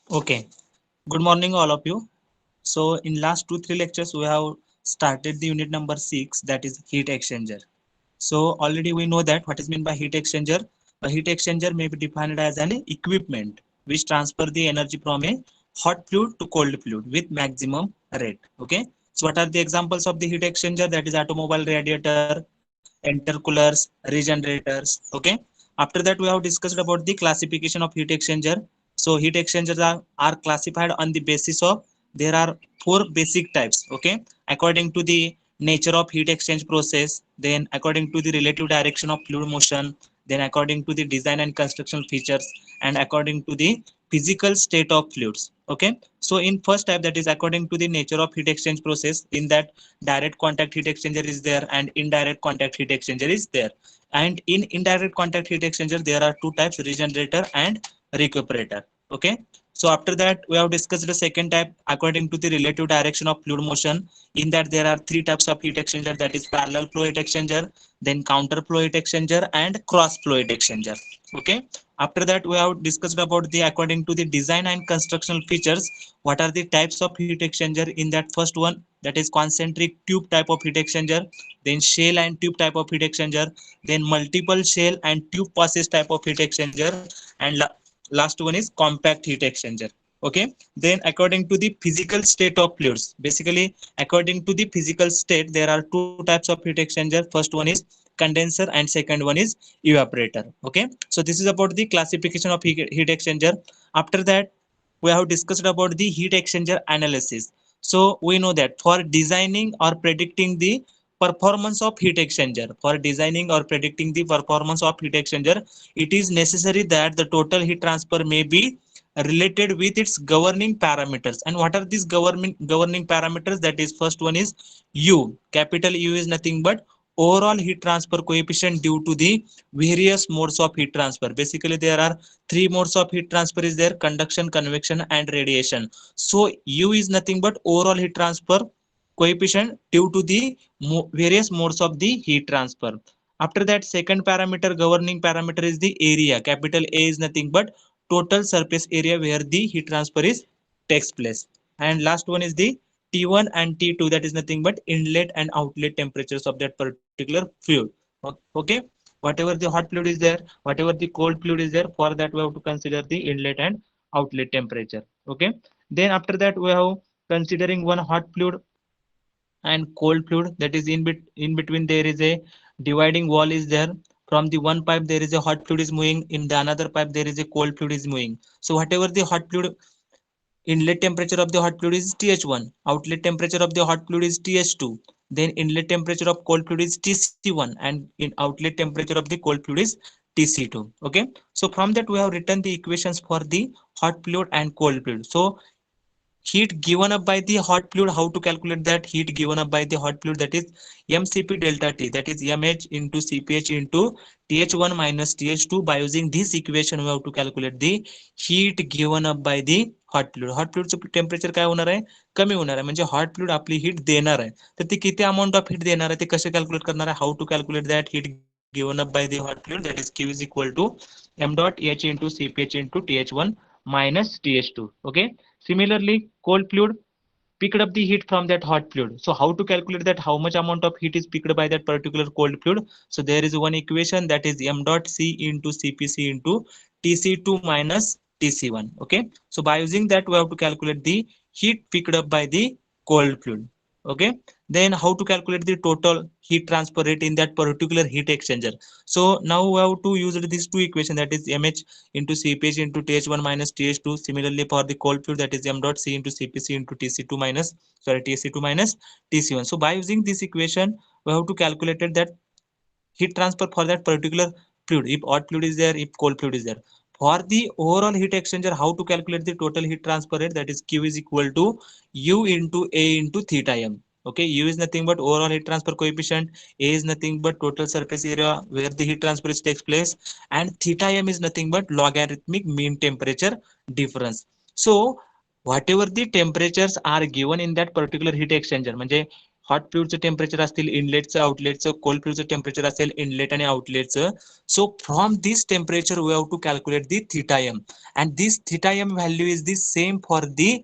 Okay. Good morning, all of you. So, in last two three lectures, we have started the unit number 6, that is heat exchanger. So, already we know that what is meant by heat exchanger. A heat exchanger may be defined as an equipment which transfer the energy from a hot fluid to cold fluid with maximum rate. Okay. So, what are the examples of the heat exchanger? That is automobile radiator, intercoolers, regenerators. Okay. After that, we have discussed about the classification of heat exchanger. So heat exchangers are classified on the basis of there are four basic types. Okay, according to the nature of heat exchange process, then according to the relative direction of fluid motion, then according to the design and construction features, and according to the physical state of fluids. Okay, so in first type, that is according to the nature of heat exchange process, in that direct contact heat exchanger is there and indirect contact heat exchanger is there. And in indirect contact heat exchanger there are two types, regenerator and recuperator. Okay, so after that we have discussed the second type according to the relative direction of fluid motion. In that there are three types of heat exchanger, that is parallel flow heat exchanger, then counter flow heat exchanger and cross flow heat exchanger. Okay, after that we have discussed about the according to the design and constructional features, what are the types of heat exchanger. In that first one, that is concentric tube type of heat exchanger, then shell and tube type of heat exchanger, then multiple shell and tube passes type of heat exchanger, and last one is compact heat exchanger. Okay, then according to the physical state of fluids, basically according to the physical state there are two types of heat exchanger. First one is condenser and second one is evaporator. Okay, so this is about the classification of heat exchanger. After that we have discussed about the heat exchanger analysis. So we know that for designing or predicting the performance of heat exchanger, for designing or predicting the performance of heat exchanger, it is necessary that the total heat transfer may be related with its governing parameters. And what are these governing parameters? That is first one is u. Capital U is nothing but overall heat transfer coefficient due to the various modes of heat transfer. Basically there are three modes of heat transfer is there: conduction, convection and radiation. So u is nothing but overall heat transfer coefficient due to the various modes of the heat transfer. After that, second parameter, governing parameter, is the area. Capital A is nothing but total surface area where the heat transfer is takes place. And last one is the T1 and T2, that is nothing but inlet and outlet temperatures of that particular fluid. Okay, whatever the hot fluid is there, whatever the cold fluid is there, for that we have to consider the inlet and outlet temperature. Okay, then after that we have considering one hot fluid and cold fluid, that is in between there is a dividing wall is there. From the one pipe there is a hot fluid is moving, in the another pipe there is a cold fluid is moving. So whatever the hot fluid, inlet temperature of the hot fluid is th1, outlet temperature of the hot fluid is th2, then inlet temperature of cold fluid is tc1, and in outlet temperature of the cold fluid is tc2. Okay, so from that we have written the equations for the hot fluid and cold fluid. So heat given up by the hot fluid, how to calculate that heat given up by the hot fluid, that is mcp delta t, that is mh into cph into th1 minus th2. By using this equation we have to calculate the heat given up by the hot fluid. hot fluid temperature काय होणार आहे, कमी होणार आहे, म्हणजे hot fluid आपली heat देणार आहे. तर ती किती अमाऊंट ऑफ हीट देणार आहे ते कसे कॅल्क्युलेट करणार आहे, how to calculate that heat given up by the hot fluid, that is q is equal to m dot h into cph into th1 minus th2. Okay, similarly cold fluid picked up the heat from that hot fluid. So how to calculate that how much amount of heat is picked by that particular cold fluid? So there is one equation, that is m dot c into cpc into tc2 minus tc1. Okay, so by using that we have to calculate the heat picked up by the cold fluid. Okay, then how to calculate the total heat transfer rate in that particular heat exchanger? So now we have to use these two equations, that is mh into cph into th1 minus th2. Similarly for the cold fluid, that is m dot c into cpc into tc2 minus, sorry, tc2 minus tc1. So by using this equation we have to calculate that heat transfer for that particular fluid, if hot fluid is there, if cold fluid is there. For the overall heat exchanger, how to calculate the total heat transfer rate, that is q is equal to u into a into theta m. Okay, u is nothing but overall heat transfer coefficient, a is nothing but total surface area where the heat transfer takes place, and theta m is nothing but logarithmic mean temperature difference. So whatever the temperatures are given in that particular heat exchanger, म्हणजे hot फ्लुइडचं temperature असतील इनलेटचं आउटलेटचं, cold फ्लुइडचं temperature असेल inlet आणि आउटलेटचं. So from this temperature we have to calculate the theta M, and this theta M value is the same for the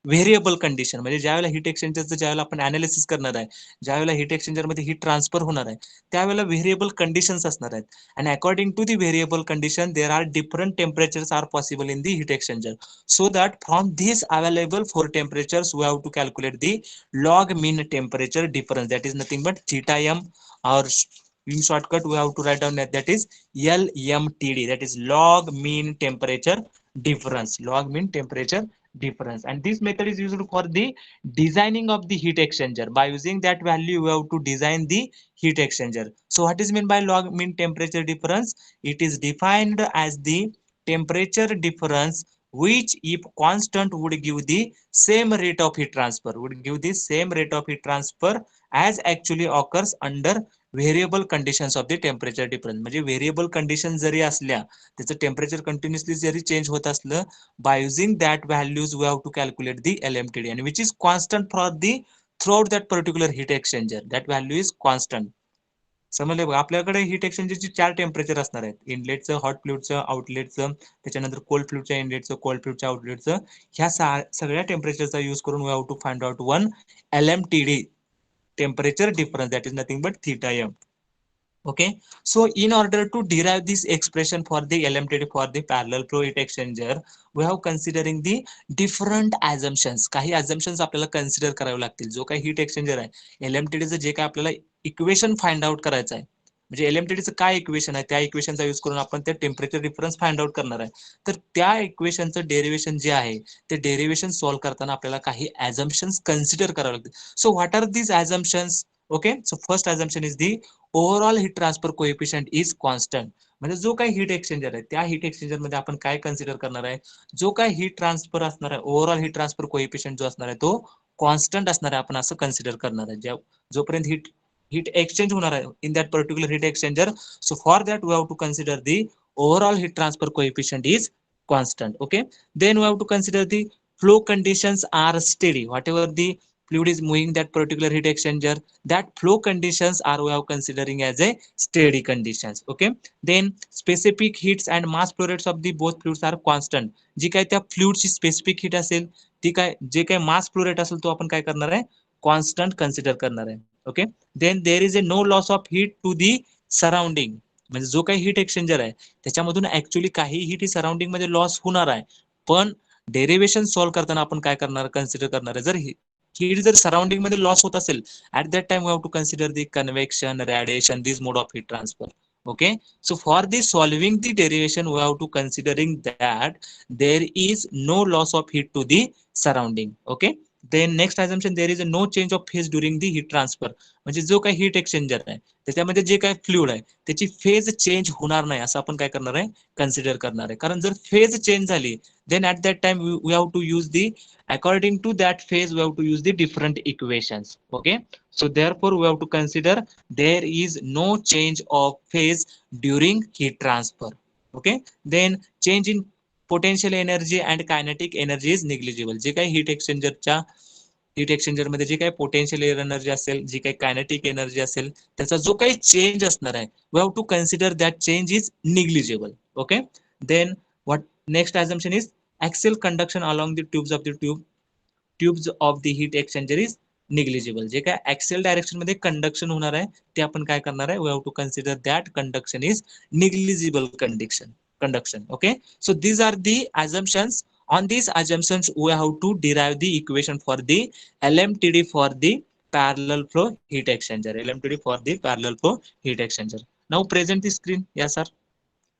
variable condition. म्हणजे ज्यावेळेला हीट एक्सचेंजरचं ज्यावेळेला आपण अनालिसिस करणार आहे, ज्यावेळेला हीट एक्सचेंजर मध्ये हीट ट्रान्सफर होणार आहे, त्यावेळेला व्हेरिएबल कंडिशन्स असणार आहेत. And according to the variable condition there are different temperatures are possible in the heat exchanger. So that from these available four temperatures we have to calculate the log mean temperature difference, that is nothing but theta m, or in shortcut we have to write down that is LMTD, that is log mean temperature difference, log mean temperature difference. And this method is used for the designing of the heat exchanger. By using that value we have to design the heat exchanger. So what is meant by log mean temperature difference? It is defined as the temperature difference which if constant would give the same rate of heat transfer, would give the same rate of heat transfer as actually occurs under variable conditions of the temperature difference. म्हणजे variable condition जरी असल्या, त्याचं temperature continuously जरी change होत असलं, by using that values we have to calculate the LMTD, and which is constant for the throughout that particular heat exchanger. That value is constant. समजले बघा, आपल्याकडे हीट एक्सचेंजरची 4 टेम्परेचर असणार आहेत, इनलेटचं, हॉट फ्लुइडचं, आउटलेटचं, त्याच्यानंतर cold फ्लुइडच्या इनलेटचं, cold फ्लुइडच्या आउटलेटचं. ह्या सगळ्या टेम्परेचरचा यूज करून we have to find out one LMTD, temperature difference, that is nothing but theta m. Okay, so in order to derive this expression for the LMTD for the parallel flow heat exchanger, we have considering the different assumptions. काही assumptions आपल्याला consider करावे लागतील. जो काही heat exchanger आहे, LMTD चं जे काय आपल्याला इक्वेशन फाइंड आउट करायचं आहे, म्हणजे LMTD चं काय इक्वेशन आहे, त्या इक्वेशनचा यूज करून आपण ते टेम्परेचर डिफरन्स फाइंड आउट करणार आहे. तर त्या इक्वेशनचं डेरिवेशन जे आहे, ते डेरिवेशन सॉल्व्ह करताना आपल्याला काही assumptions कन्सिडर करावे लागतील. So what are these assumptions? Okay, so first assumption is the overall heat transfer coefficient is constant. म्हणजे जो काही हीट एक्सचेंजर आहे, त्या हीट एक्सचेंजर मध्ये आपण काय कन्सिडर करणार आहे, जो काही हीट ट्रान्सफर असणार आहे, ओव्हरऑल हीट ट्रान्सफर कोएफिशियंट जो असणार आहे तो कॉन्स्टंट असणार आहे, आपण असं कन्सिडर करणार आहे. जोपर्यंत हीट हीट एक्सचेंज होणार आहे in that particular heat exchanger, so for that we have to consider the overall heat transfer coefficient is constant. Okay, then we have to consider the flow conditions are steady. Whatever the fluid is moving that particular heat exchanger, that flow conditions are we are considering as a steady conditions. Okay, then specific heats and mass flow rates of the both fluids are constant. जी काय त्या fluid ची specific heat असेल, ती काय जे काय मास flow rate असेल तो आपण काय करणार आहे, कॉन्स्टंट कन्सिडर करणार आहे. Okay, then there is a no loss of heat to the surrounding. म्हणजे जो काही हीट एक्सचेंजर आहे त्याच्यामधून ऍक्च्युअली काही हीट ही सराउंडिंग मध्ये लॉस होणार आहे, पण डेरिवेशन सॉल्व्ह करताना आपण काय करणार, कन्सिडर करणार आहे, जर हीट जर सराउंडिंग मध्ये लॉस होत असेल, at that time we have to consider the convection, radiation, this mode of heat transfer. Okay, so for the solving the derivation we have to considering that there is no loss of heat to the surrounding. Okay, then next assumption, there is a no change of phase during the heat transfer. म्हणजे जो काही heat exchanger आहे त्याच्यामध्ये जे काही fluid आहे त्याची phase change होणार नाही असं आपण काय करणार आहे, कन्सिडर करणार आहे. कारण जर फेज चेंज झाली, then at that time we have to use the, according to that phase we have to use the different equations. Okay, so therefore we have to consider there is no change of phase during heat transfer. Okay, then change in potential energy and kinetic energy is negligible. जे काही heat exchanger मध्ये जे काही potential energy असेल, जी काही kinetic energy असेल, त्याचा जो काही change असणार आहे, we have to consider that change is negligible. Okay, then what next assumption is axial conduction along the tubes of the tubes of the heat exchanger is negligible. जे काय axial direction मध्ये conduction होणार आहे ते आपण काय करणार आहे, we have to consider that conduction is negligible conduction. Okay, so these are the assumptions. On these assumptions we have to derive the equation for the LMTD for the parallel flow heat exchanger. LMTD for the parallel flow heat exchanger. Now present the screen. Yes sir,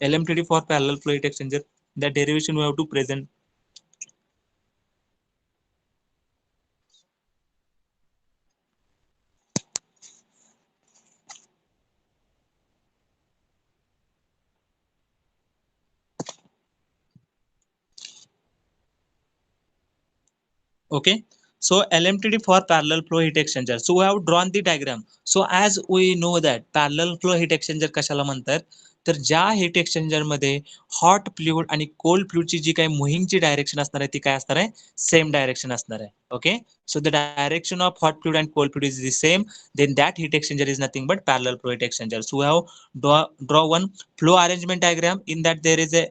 LMTD for parallel flow heat exchanger, the derivation we have to present. Okay, so LMTD for parallel flow heat exchanger. So we have drawn the diagram. So as we know that parallel flow heat exchanger कशाला म्हणतात, तर ज्या heat exchanger मध्ये hot fluid आणि cold फ्लुइडची जी काही मुव्हिंगची direction असणार आहे ती काय असणार आहे, सेम डायरेक्शन असणार आहे. Okay, so the direction of hot fluid and cold fluid is the same, then that heat exchanger is nothing but parallel flow heat exchanger. So we have draw one flow arrangement diagram. In that there is a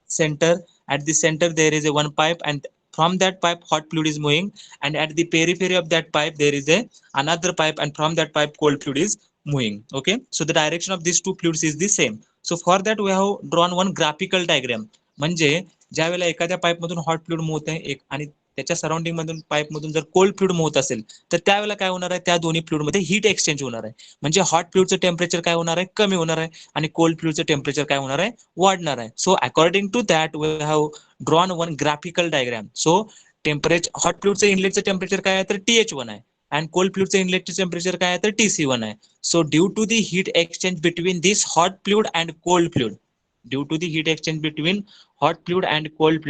center, at the center there is a one pipe, and from that pipe hot fluid is moving, and at the periphery of that pipe there is a another pipe, and from that pipe cold fluid is moving. Okay, so the direction of these two fluids is the same. So for that we have drawn one graphical diagram. म्हणजे ज्या वेळेला एखाद्या pipe मधून hot fluid move होत आहे एक आणि त्याच्या सराउंडिंग मधून पाईप मधून जर कोल्ड फ्लुइड मूव्ह होत असेल तर त्यावेळेला काय होणार आहे, त्या दोन्ही फ्लुइड मध्ये हीट एक्सचेंज होणार आहे. म्हणजे हॉट फ्लुइडचं टेम्परेचर काय होणार आहे, कमी होणार आहे, आणि कोल्ड फ्लुइडचं टेम्परेचर काय होणार आहे, वाढणार आहे. So according to that we have drawn one graphical diagram. So temperature hot फ्लुइडचं इनलेटचं टेम्परेचर काय आहे तर TH1 आहे, and cold fluidचं इनलेटचं टेम्परेचर काय आहे तर TC1 आहे. So due to the heat exchange between this hot fluid and cold fluid, due to the heat exchange between hot fluid and cold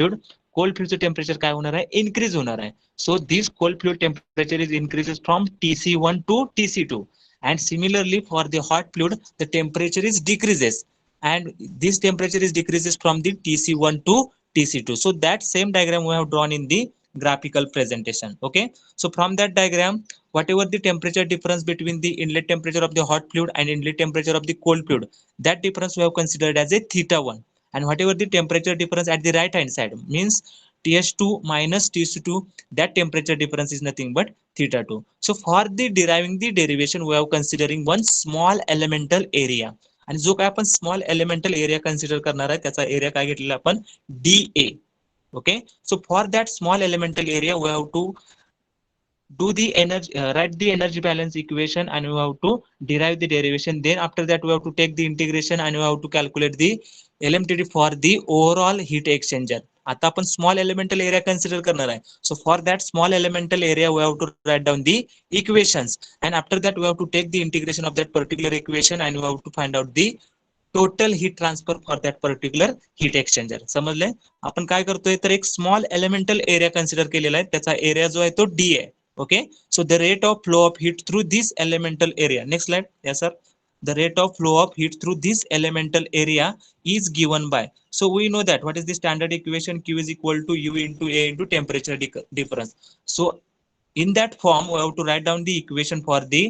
fluidचं टेम्परेचर काय होणार आहे, इन्क्रीज होणार आहे. So this cold fluid temperature is increases from TC1 to TC2, and similarly for the hot fluid the temperature is decreases, and this temperature is decreases from the TC1 to TC2. So that same diagram we have drawn in the graphical presentation. Okay, so from that diagram, whatever the temperature difference between the inlet temperature of the hot fluid and inlet temperature of the cold fluid, that difference we have considered as a theta1. And whatever the temperature difference at the right hand side means TH2 minus TC2, that temperature difference is nothing but theta2. So for the deriving the derivation we have considering one small elemental area, आणि जो काय आपण small elemental area consider करणार आहे त्याचा area काय घेतलेला आपण, DA. Okay, so for that small elemental area we have to do the energy, write the energy balance equation, and we have to derive the derivation. Then after that we have to take the integration and we have to calculate the LMTD for the overall heat exchanger. आता आपण small elemental area consider करणार आहे. So for that small elemental area we have to write down the equations, and after that we have to take the integration of that particular equation, and we have to find out the total heat transfer for that particular heat exchanger. समजले? आपण काय करतोय तर एक small elemental area consider केलेला आहे, त्याचा area जो आहे तो D आहे. Okay, so the rate of flow of heat through this elemental area, next slide. Yes sir, the rate of flow of heat through this elemental area is given by, so we know that what is the standard equation, Q is equal to U into A into temperature difference. So in that form we have to write down the equation for the,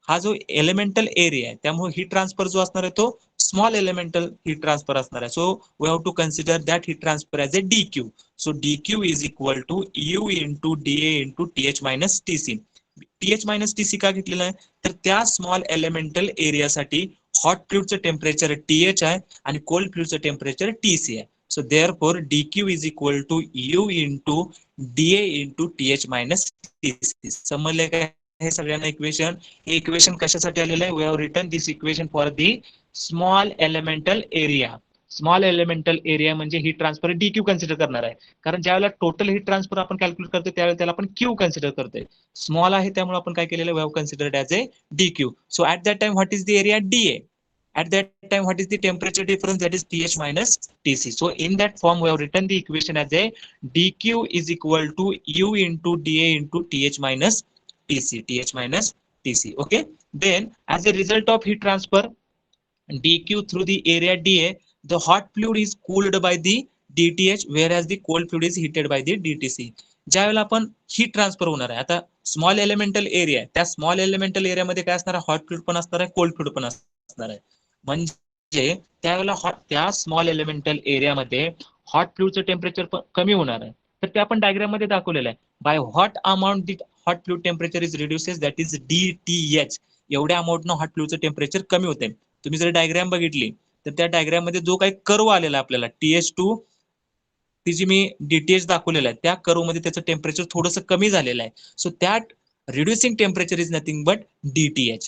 हा जो elemental area आहे त्यामुळे heat transfer जो असणार आहे तो small elemental heat transfer असणार आहे. So we have to consider that heat transfer as a DQ. So DQ is equal to U into DA into TH minus TC. TH minus TC का घेतलेला आहे तर त्या स्मॉल एलिमेंटल एरियासाठी hot फ्लुइडचं temperature TH आहे आणि cold फ्लुइडचं टेम्परेचर TC आहे. So therefore DQ is equal to U into DA into TH minus TC. समजले काय हे सगळ्यांना इक्वेशन? हे इक्वेशन कशासाठी आलेलं आहे? We have written this equation for the small elemental area. Small elemental area म्हणजे heat transfer DQ consider करणार आहे, कारण ज्यावेळेला टोटल हीट ट्रान्सफर आपण कॅल्क्युलेट करतो त्यावेळेला त्याला आपण Q कन्सिडर करतोय. स्मॉल आहे त्यामुळे आपण काय केलेलं, we have considered as a DQ. So at that time what is the area DA, at that time what is the temperature difference, that is TH minus TC. So in that form we have written the equation as a DQ is equal to U into DA into TH minus TC. Okay, then as a result of heat transfer DQ through the area DA, the hot fluid is cooled by the DTH whereas the cold fluid is heated by the DTC. ज्यावेळेला आपण heat transfer होणार आहे, आता small elemental area आहे, त्या small elemental एरियामध्ये काय असणार आहे, हॉट फ्लुइड पण असणार आहे, कोल्ड फ्लुइड पण असणार आहे. म्हणजे त्यावेळेला त्या स्मॉल एलिमेंटल एरियामध्ये हॉट फ्लुइडचं टेम्परेचर कमी होणार आहे. तर ते आपण डायग्राम मध्ये दाखवलेलं आहे. By what amount the hot fluid temperature is reduces, that is DTH. एवढ्या अमाऊंटनं हॉट फ्लुइडचं टेम्परेचर कमी होते. तुम्ही जर डायग्राम बघितली तर त्या डायग्राम मध्ये जो काही कर्व आलेला आपल्याला TH2, ती जी मी DTH दाखवलेला आहे त्या कर्व मध्ये त्याचं टेम्परेचर थोडंसं कमी झालेलं आहे. So that reducing temperature is nothing but DTH.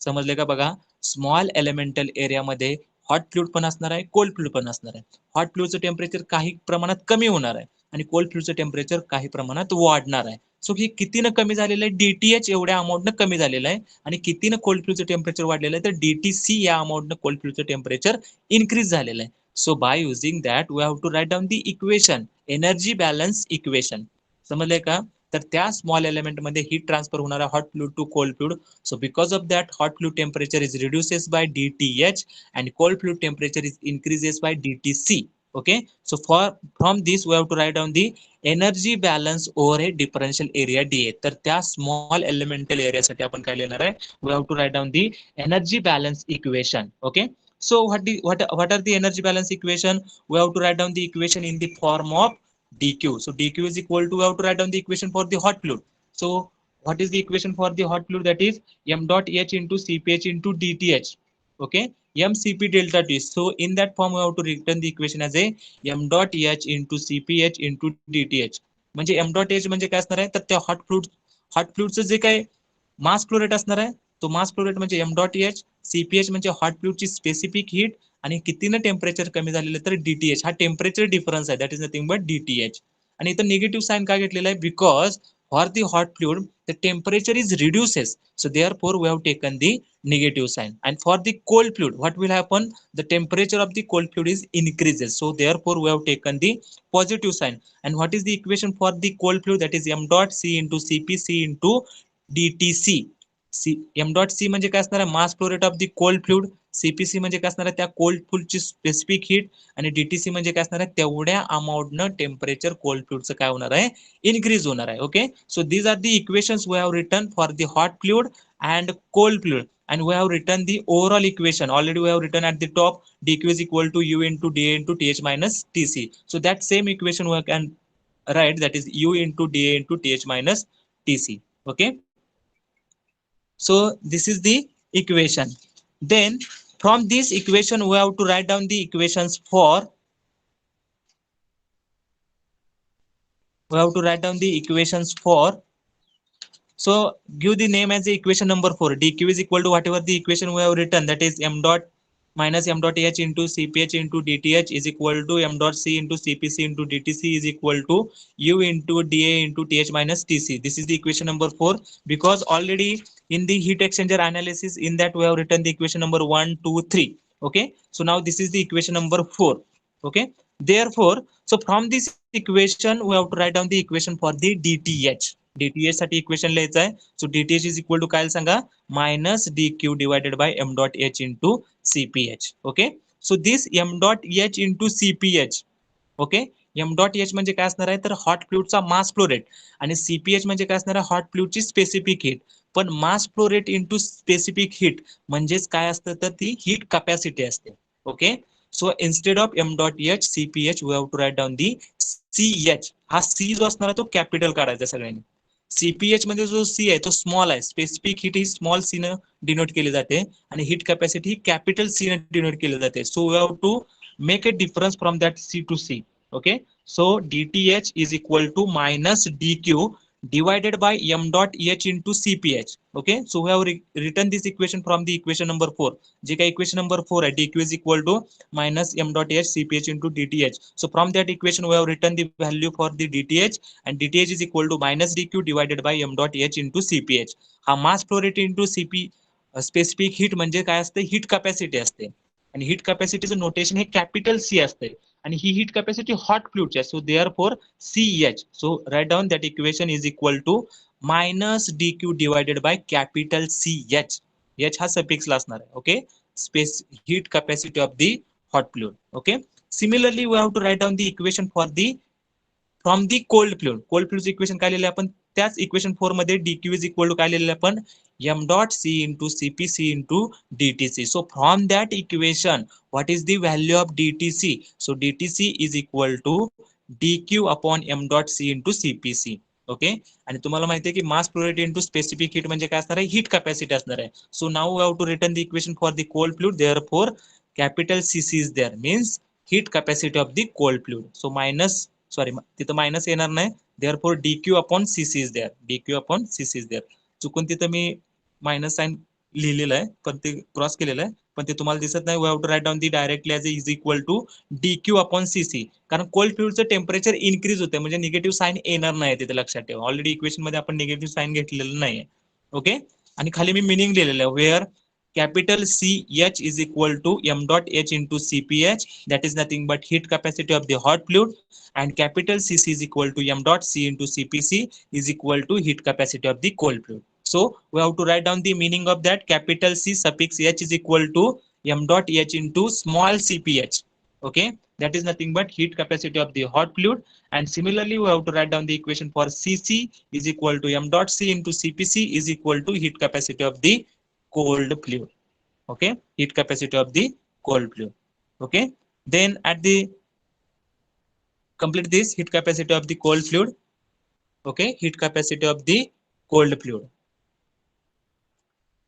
समजले का? बघा, स्मॉल एलिमेंटल एरियामध्ये हॉट फ्लुइड पण असणार आहे, कोल्ड फ्लुइड पण असणार आहे. हॉट फ्लुइडचं टेम्परेचर काही प्रमाणात कमी होणार आहे आणि कोल्ड फ्लुइडचं टेम्परेचर काही प्रमाणात वाढणार आहे. सो हे कितीनं कमी झालेलं आहे, DTH एवढ्या अमाऊंटनं कमी झालेलं आहे, आणि कितीनं कोल्ड फ्लुइडचं टेम्परेचर वाढलेलं आहे तर DTC या अमाऊंटनं कोल्ड फ्लुइडचं टेम्परेचर इन्क्रीज झालेलं आहे. So by using that we have to write down the equation, energy balance equation. समजले का? तर त्या स्मॉल एलिमेंट मध्ये हीट ट्रान्सफर होणार आहे hot fluid to cold fluid. So because of that hot fluid temperature is reduces by DTH and cold fluid temperature is increases by DTC. Okay, so from this we have to write down the energy balance over a differential area dA. तर त्या small elemental area साठी आपण काय लिहिणार आहे, we have to write down the energy balance equation. Okay, so what are the energy balance equation? We have to write down the equation in the form of dq. So dq is equal to, we have to write down the equation for the hot fluid. So what is the equation for the hot fluid? That is m dot h into cph into dth. Okay, mcp delta t. So in that form we have to return the equation as a m dot h into cph into dth. म्हणजे m dot h म्हणजे काय असणार आहे, तर त्या hot फ्लूइडचं जे काय मास flow rate असणार आहे, तो मास फ्लो रेट म्हणजे m dot h, cph म्हणजे हॉट फ्लूइडची स्पेसिफिक हीट, आणि कितीनं टेम्परेचर कमी झालेलं तर DTH, हा टेम्परेचर डिफरन्स आहे, that is nothing but DTH. आणि इथं निगेटिव्ह साइन का घेतलेला आहे, because for the hot fluid the temperature is reduces, so therefore we have taken the negative sign. And for the cold fluid, what will happen, the temperature of the cold fluid is increases, so therefore we have taken the positive sign. And what is the equation for the cold fluid? That is m dot c into cp c into dtc. m dot c म्हणजे काय असणार आहे, मास flow rate of the cold fluid, CPC म्हणजे काय असणार आहे, त्या cold फ्लूइडची specific heat, आणि डीटीसी म्हणजे काय असणार आहे, तेवढ्या अमाऊंटनं टेम्परेचर कोल्ड फ्लूइडचं काय होणार आहे, इन्क्रीज होणार आहे. Okay, so these are the equations we have written for the hot fluid and cold fluid, and we have written the overall equation. Already we have written at the top dq is equal to u into dA into th minus tc. So that same equation we can write, that is u into dA into th minus tc. Okay, so this is the equation. Then from this equation we have to write down the equations for, we have to write down the equations for, so give the name as the equation number 4. dq is equal to whatever the equation we have written, that is m dot minus m dot h into cph into dth is equal to m dot c into cpc into dtc is equal to u into dA into th minus tc. This is the equation number 4, because already in the heat exchanger analysis, in that we have written the equation number 1 2 3. Okay, so now this is the equation number 4. Okay, therefore, so from this equation we have to write down the equation for the dth. DTH साठी equation लिहायचं आहे. So DTH is equal to काय सांगा, minus DQ divided by m dot h into CPH. Okay, so this m dot h into CPH. Okay, m dot h म्हणजे काय असणार आहे, तर हॉट फ्लूइडचा मास फ्लो रेट, आणि CPH म्हणजे काय असणार आहे, हॉट फ्लूइडची स्पेसिफिक हीट. पण mass flow rate into specific heat म्हणजेच काय असतं, तर ती हीट कॅपॅसिटी असते. Okay, so instead of m dot h CPH we have to write down the CH. हा C जो असणार आहे तो कॅपिटल काढायचा सगळ्यांनी. सीपीएच मध्ये जो सी आहे तो स्मॉल आहे, स्पेसिफिक हीट ही स्मॉल सी न डिनोट केली जाते, आणि हीट कॅपॅसिटी ही कॅपिटल सी न डिनोट केली जाते. So we have to make a difference from that c to C. Okay, so DTH is equal to minus DQ divided by m dot h into cph. Okay, so we have written this equation from the equation number 4. जे काही equation number 4 आहे, dq is equal to minus m dot h cph into dth. So from that equation we have written the value for the dth, and dth is equal to minus dq divided by m dot h into cph. हा mass flow rate into cp specific heat म्हणजे काय असते, heat capacity असते, आणि heat कॅपॅसिटीचं notation हे capital C असते, आणि ही heat capacity hot फ्लूइडची आहे. So therefore CH, so write down that equation is equal to minus dq divided by capital CH. H हा suffix ला असणार आहे. Okay, space heat capacity of the hot fluid. Okay, similarly we have to write down the equation for the from the cold fluid. Cold fluid equation काय लिहिलं आपण, त्याच equation 4 मध्ये dq is equal to काय लिहिलं आपण, m dot c into cpc into dtc. So from that equation, what is the value of dtc? So dtc is equal to dq upon m dot c into cpc. Okay, आणि तुम्हाला माहिती आहे की mass flow rate into specific heat म्हणजे काय असणार आहे, heat capacity असणार आहे. So now we have to return the equation for the cold fluid. Therefore capital CC is there, means heat capacity of the cold fluid. So minus, sorry तिथं minus येणार नाही, therefore DQ upon CC is there, DQ upon CC is there. चुकून तिथं मी minus sign लिहिलेलं आहे, पण ते cross केलेलं आहे, पण ते तुम्हाला दिसत नाही. We have to write down the directly as is equal to DQ upon CC, कारण कोल्ड फ्लूइडचं टेम्परेचर इन्क्रीज होते, म्हणजे निगेटिव्ह साइन येणार नाही, तिथे लक्षात ठेवा. ऑलरेडी इक्वेशन मध्ये आपण निगेटिव्ह साइन घेतलेलं नाही. ओके, आणि खाली मी मिनिंग लिहिलेलं आहे, wear capital CH is equal to m dot H into CPH, that is nothing but heat capacity of the hot fluid, and capital CC is equal to m dot C into CPC is equal to heat capacity of the cold fluid. So we have to write down the meaning of that. Capital C suffix H is equal to m dot H into small CPH. Okay, that is nothing but heat capacity of the hot fluid. And similarly, we have to write down the equation for CC is equal to m dot C into CPC is equal to heat capacity of the cold fluid. Okay, heat capacity of the cold fluid. Okay, then at the complete this heat capacity of the cold fluid. Okay, heat capacity of the cold fluid.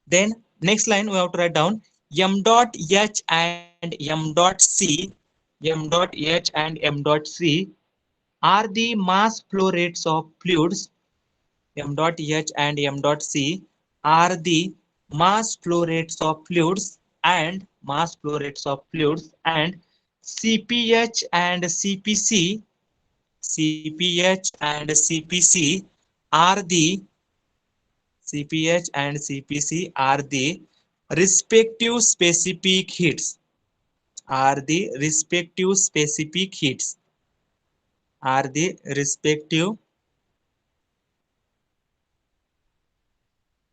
Then next line we have to write down m dot H and m dot C, m dot H and m dot C are the mass flow rates of fluids. M dot H and m dot C are the mass flow rates of fluids and mass flow rates of fluids, and CPH and CPC, CPH and CPC are the CPH and CPC are the respective specific heats, are the respective specific heats, are the respective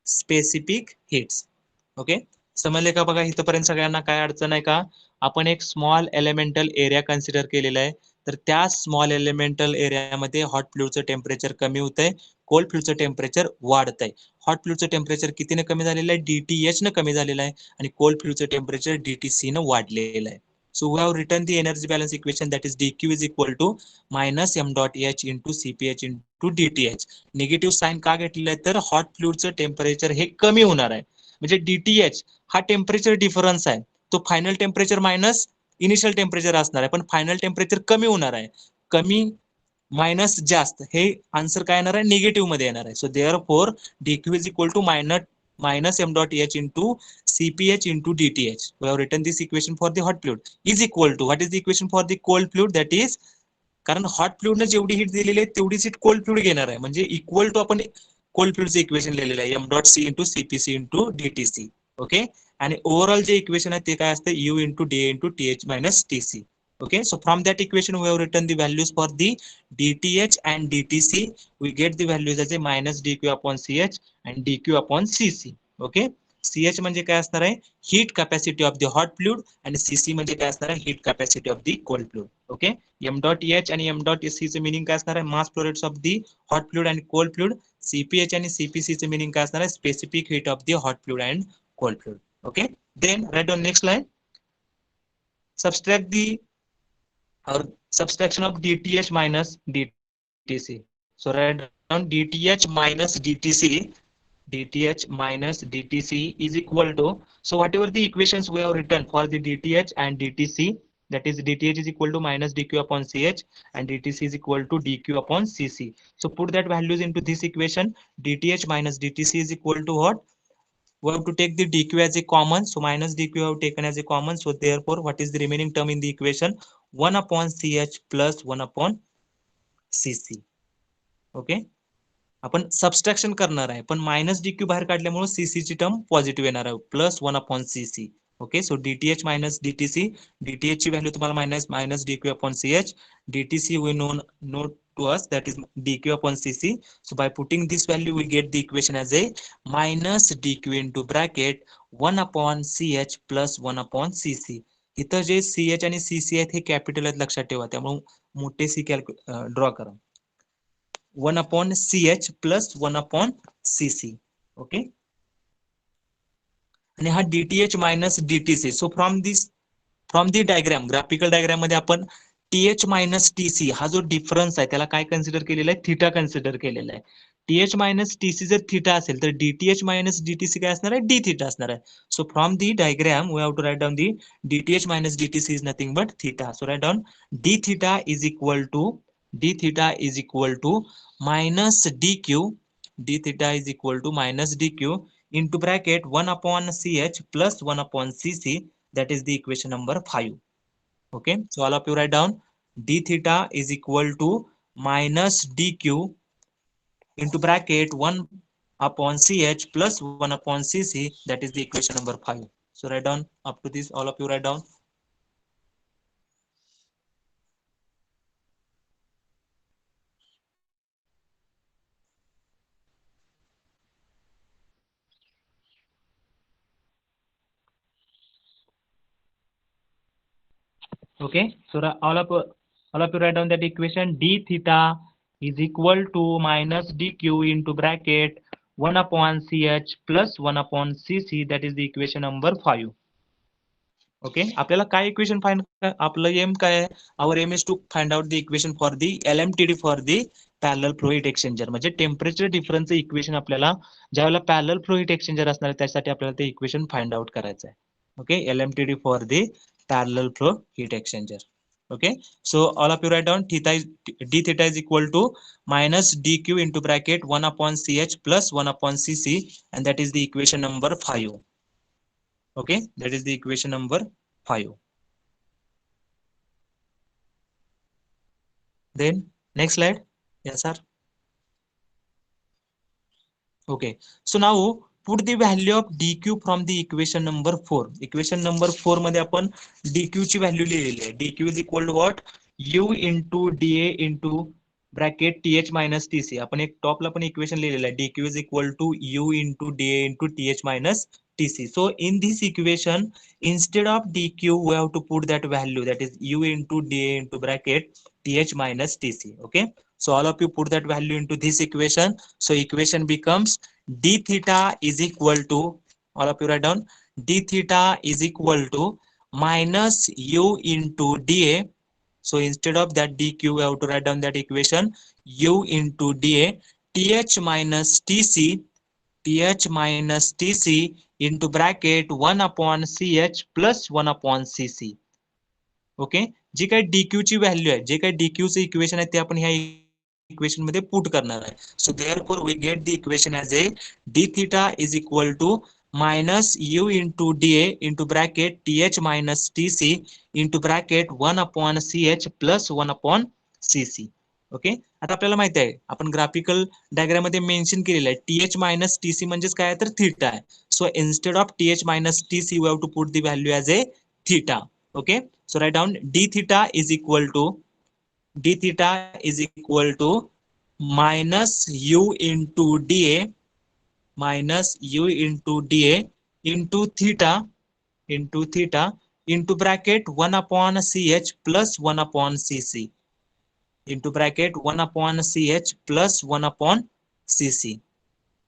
specific heats. Okay, समजले का बघा? इथपर्यंत सगळ्यांना काय अडचण आहे का? आपण एक स्मॉल एलिमेंटल एरिया कन्सिडर केलेला आहे, तर त्या स्मॉल एलिमेंटल एरियामध्ये हॉट फ्लुइडचं टेम्परेचर कमी होत आहे, कोल्ड फ्लुइडचं टेम्परेचर वाढत आहे. हॉट फ्लुइडचं टेम्परेचर कितीने कमी झालेलं आहे? DTH न कमी झालेलं आहे, आणि कोल्ड फ्लुइडचं टेम्परेचर DTC न वाढलेलं आहे. So we have written the energy balance equation, that is dq is equal to minus m dot h into cph into dth. Negative sign का घेतलेलं आहे? तर हॉट फ्लुइडचं टेम्परेचर हे कमी होणार आहे, म्हणजे DTH हा टेम्परेचर डिफरन्स आहे, तो final temperature minus initial temperature असणार आहे, पण फायनल टेम्परेचर कमी होणार आहे. कमी मायनस जास्त हे आन्सर काय येणार आहे? निगेटिव्ह मध्ये येणार आहे. So therefore dq is equal to minus m dot h into cph into dth. We have written this equation for the hot fluid is equal to, what is the equation for the cold fluid? That is, कारण hot fluid ने जेवढी heat दिलेली आहे तेवढीच heat cold fluid घेणार आहे, म्हणजे equal to आपण कोल्ड फ्लुइडचं इक्वेशन लिहिलेलं आहे m dot c into cpc into dtc. Okay, आणि ओव्हरऑल जे इक्वेशन आहे ते काय असतं? u into da into th minus tc. Okay, so from that equation we have written the values for the dth and dtc. We get the values as a minus dq upon ch and dq upon cc. Okay, ch म्हणजे काय असणार आहे? Heat capacity of the hot fluid, आणि cc म्हणजे काय असणार आहे? Heat capacity of the cold fluid. Okay, m dot h आणि m dot c चे मीनिंग काय असणार आहे? Mass flow rates of the hot fluid आणि कोल्ड फ्लुइड. cph आणि cpc चे मीनिंग काय असणार आहे? Specific heat of the hot fluid and cold fluid. Okay, then write on next line, subtract the or subtraction of dth minus dtc. So write down dth minus dtc, dth minus dtc is equal to, so whatever the equations we have written for the dth and dtc, that is dth is equal to minus dq upon ch and dtc is equal to dq upon cc. So put that values into this equation. dth minus dtc is equal to what? We have to take the dq as a common, so minus dq have taken as a common, so therefore what is the remaining term in the equation? 1 upon ch plus 1 upon cc. Okay, आपण subtraction करणार आहे, पण minus DQ बाहेर काढल्यामुळे CC ची term positive येणार आहे, plus 1 upon CC. Okay, so DTH minus DTC, DTH ची व्हॅल्यू तुम्हाला minus DQ upon CH, DTC we know to us, that is dq upon cc. So by putting this value we get the equation as a minus dq into bracket 1 upon ch plus 1 upon cc. इथं जे ch आणि cc आहेत हे capital आहेत, लक्षात ठेवा, त्यामुळे मोठे सी draw करा. 1 upon ch plus 1 upon cc. Okay, आणि हा DTH minus DTC. So from the diagram, graphical diagram मध्ये आपण टीएच मायनस टीसी हा जो डिफरन्स आहे त्याला काय कन्सिडर केलेला आहे? थीटा कन्सिडर केलेला आहे. टीएच मायनस टीसी जर थीटा असेल तर डीटीएच मायनस डीटीसी काय असणार आहे? डी थीटा असणार आहे. So from the diagram we have to write down the DTH minus DTC is nothing but theta. So write down d theta is equal to minus dq, d theta is equal to minus dq into bracket 1 upon ch plus 1 upon cc, that is the equation number 5. Okay, so all of you write down d theta is equal to minus dq into bracket 1 upon CH plus 1 upon CC, that is the equation number 5. So write down up to this, all of you write down. Okay, so all of you write down that equation d theta is equal to minus dq into bracket 1 upon ch plus 1 upon cc, that is the equation number 5. Okay, आपल्याला काय equation find, आपलं M काय आहे, our M is to find out the equation for the LMTD for the parallel flow heat exchanger. म्हणजे temperature difference equation आपल्याला ज्यावेळेला parallel flow heat exchanger असणार आहे त्यासाठी आपल्याला ते इक्वेशन फाइंड आउट करायचं आहे. Okay, LMTD for the parallel flow heat exchanger. Okay, so all of you write down theta is d theta is equal to minus dq into bracket 1 upon ch plus 1 upon cc, and that is the equation number 5. Okay, that is the equation number 5. Then next slide. Yes sir. Okay, so now put the value of dq from the equation number 4. Equation number 4 मध्ये आपण dq ची value लिहिलेली आहे. dq is equal to what, u into dA into bracket th minus tc. आपण एक टॉपला पण equation लिहिलेलं आहे, dq is equal to u into dA into th minus tc. So in this equation, instead of dq we have to put that value, that is u into dA into bracket th minus tc. Okay, so all of you put that value into this equation. So equation becomes d theta is equal to, all of you write down, d theta is equal to minus u into dA. So instead of that dq we have to write down that equation u into dA, th minus tc, th minus tc into bracket 1 upon ch plus 1 upon cc. Okay, जी काही dq ची value आहे, जे काही dq चे equation आहे ते आपण ह्या equation मध्ये पुट करणार आहे. So therefore we get the equation as a d theta is equal to minus u into dA into bracket th minus tc into bracket 1 upon ch plus 1 upon cc. Okay, आता आपल्याला माहिती आहे, आपण graphical diagram मध्ये mention केलेलं आहे th minus tc म्हणजेच काय तर थीटा आहे. So instead of th minus tc we have to put the value as a theta. Okay, so write down d theta is equal to minus u into dA into theta into bracket 1 upon ch plus 1 upon cc into bracket 1 upon ch plus 1 upon cc.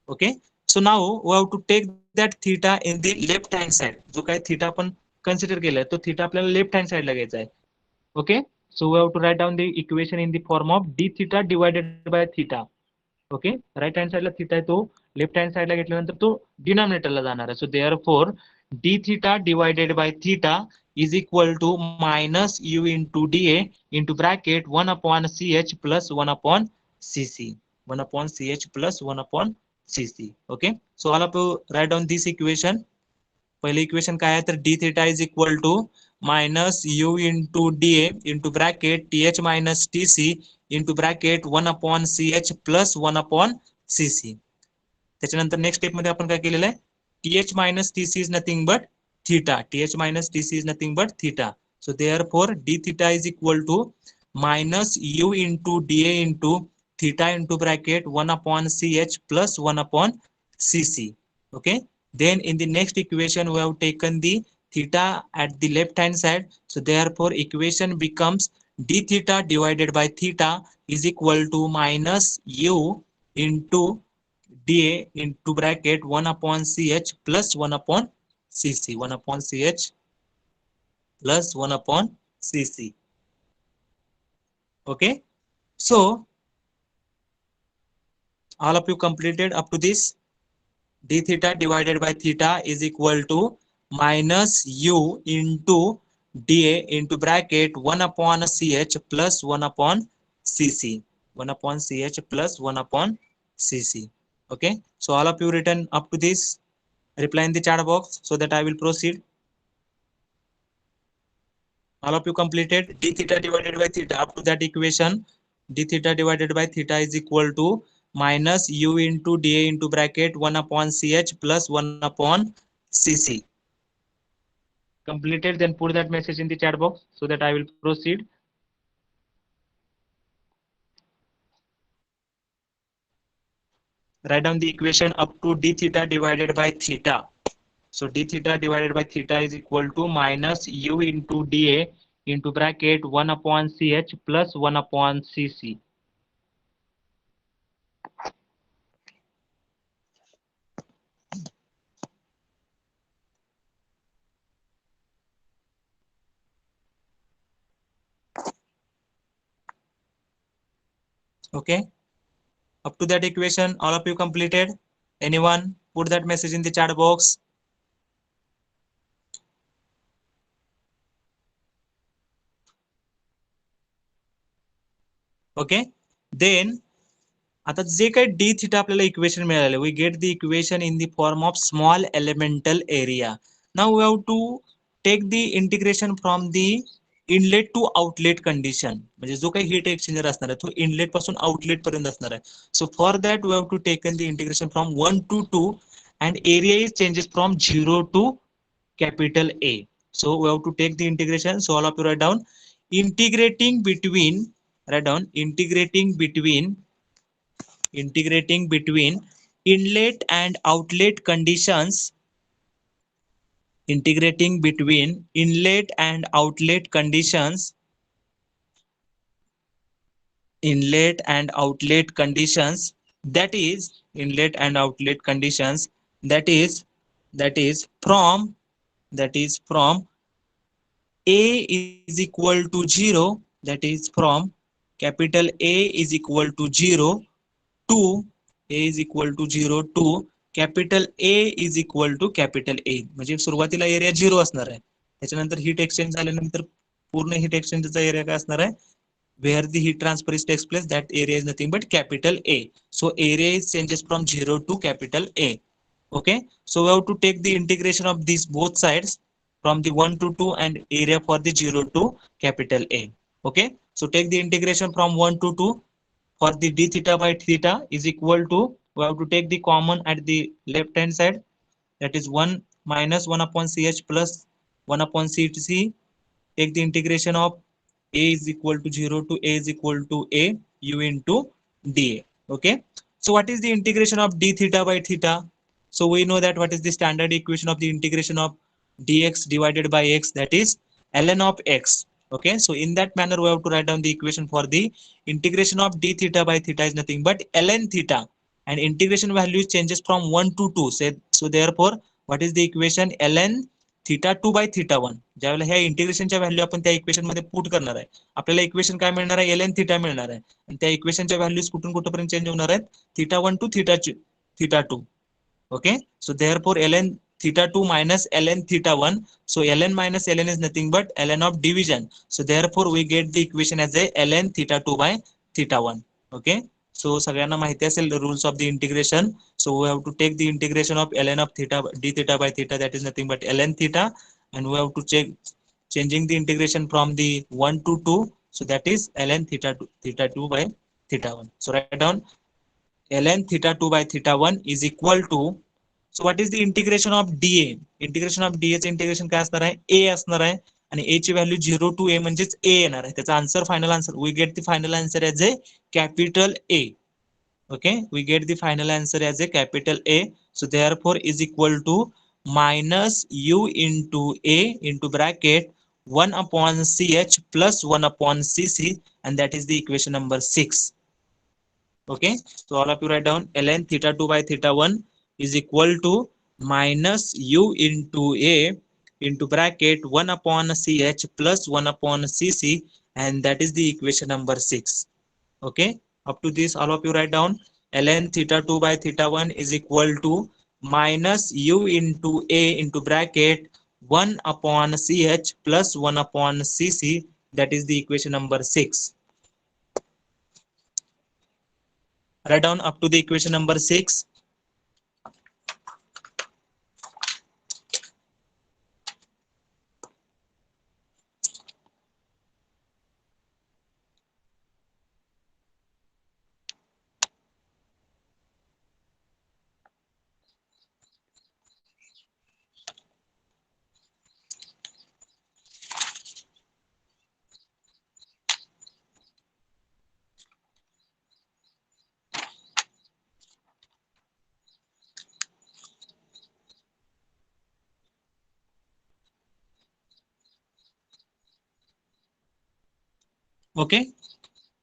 Okay, so now we have to take that theta in the left hand side. जो काय theta आपण consider केलाय तो theta आपल्याला left hand साइडला घ्यायचा आहे. Okay, so we have to write down the equation in the form of d theta divided by theta. Okay, right hand साइडला थीटा आहे तो लेफ्ट हँड साइडला घेतल्यानंतर तो डिनॉमिनेटरला जाणार आहे. So therefore d theta divided by theta is equal to minus u into dA into bracket 1 upon ch plus 1 upon cc. 1 upon ch plus 1 upon cc. Okay, so all of you write down this equation. पहिले equation काय आहे तर d theta is equal to minus u into dA into bracket th minus tc into bracket 1 upon ch plus 1 upon cc. त्याच्यानंतर next step मध्ये आपण काय केलेलं आहे, th minus tc is nothing but theta. th minus tc is nothing but theta. So therefore d theta is equal to minus u into dA into theta into bracket 1 upon ch plus 1 upon cc. Okay, then in the next equation we have taken the theta at the left hand side. So therefore equation becomes d theta divided by theta is equal to minus u into dA into bracket 1 upon ch plus 1 upon cc. 1 upon ch plus 1 upon cc. Okay, so all of you completed up to this. D theta divided by theta is equal to minus u into dA into bracket 1 upon ch plus 1 upon cc. 1 upon ch plus 1 upon cc. Okay, so all of you written up to this, reply in the chat box so that I will proceed. All of you completed d theta divided by theta up to that equation. D theta divided by theta is equal to minus u into dA into bracket 1 upon ch plus 1 upon cc. Completed, then put that message in the chat box so that I will proceed. Write down the equation up to d theta divided by theta. So d theta divided by theta is equal to minus u into dA into bracket 1 upon ch plus 1 upon cc. Okay, up to that equation all of you completed? Anyone? Put that message in the chat box. Okay, then आता जे काही d theta आपल्याला equation मिळाले, we get the equation in the form of small elemental area. Now we have to take the integration from the inlet to outlet condition. म्हणजे जो काही heat exchanger असणार आहे तो इनलेट पासून आउटलेट पर्यंत असणार आहे. So for that we have to taken the integration from 1 to 2 and area is changes from 0 to capital A. So we have to take the integration. So all of you write down integrating between, write down integrating between inlet and outlet conditions, integrating between inlet and outlet conditions, inlet and outlet conditions, that is inlet and outlet conditions, that is from, A is equal to 0, that is from capital A is equal to 0 to A is equal to 0 to capital A is equal to capital A. म्हणजे सुरुवातीला area 0 असणार आहे, त्याच्यानंतर heat exchange झाल्यानंतर पूर्ण heat एक्सचेंजचा area काय असणार आहे, where the heat transfer is takes place, that area is nothing but capital A. So area is changes from 0 to capital A. Okay, so we have to take the integration of these both sides from the 1 to 2 and area for the 0 to capital A. Okay, so take the integration from 1 to 2 for the d theta by theta is equal to, we have to take the common at the left hand side, that is 1 minus 1 upon ch plus 1 upon cc. Take the integration of A is equal to 0 to A is equal to A u into dA. Okay, so what is the integration of d theta by theta? So we know that what is the standard equation of the integration of dx divided by x, that is ln of x. Okay, so in that manner we have to write down the equation for the integration of d theta by theta is nothing but ln theta, and integration value changes from 1 to 2. So therefore what is the equation, ln theta 2 by theta 1. ज्यावेळेला ह्या इंटिग्रेशनच्या value आपण त्या equation मध्ये put करणार आहे, आपल्याला equation काय मिळणार आहे, ln थीटा मिळणार आहे, आणि त्या इक्वेशनच्या व्हॅल्यूज कुठून कुठपर्यंत चेंज होणार आहेत, theta 1 to theta 2. Okay, so therefore ln theta 2 minus ln theta 1, so ln minus ln is nothing but ln of division, so therefore we get the equation as a ln theta 2 by theta 1. Okay, so सगळ्यांना माहिती असेल rules of the integration. So we have to take the integration of ln of theta d theta by theta, that is nothing but ln theta, and we have to check changing the integration from the 1 to 2, so that is ln theta 2 by theta 1. So write down ln theta 2 by theta 1 is equal to, so what is the integration of dA? Integration of DA चे integration काय असणार आहे, ए असणार आहे, आणि ए ची value 0 to ए म्हणजेच ए येणार आहे. त्याचा answer, final answer, we get the final answer as a capital A. Okay, we get the final answer as a capital A. So therefore is equal to minus u into A into bracket 1 upon ch plus 1 upon cc, and that is the equation number 6. Okay, so all of you write down ln theta 2 by theta 1 is equal to minus u into A into bracket 1 upon ch plus 1 upon cc, and that is the equation number 6. Okay, up to this all of you write down ln theta 2 by theta 1 is equal to minus u into A into bracket 1 upon ch plus 1 upon cc, that is the equation number 6. Write down up to the equation number 6. Okay,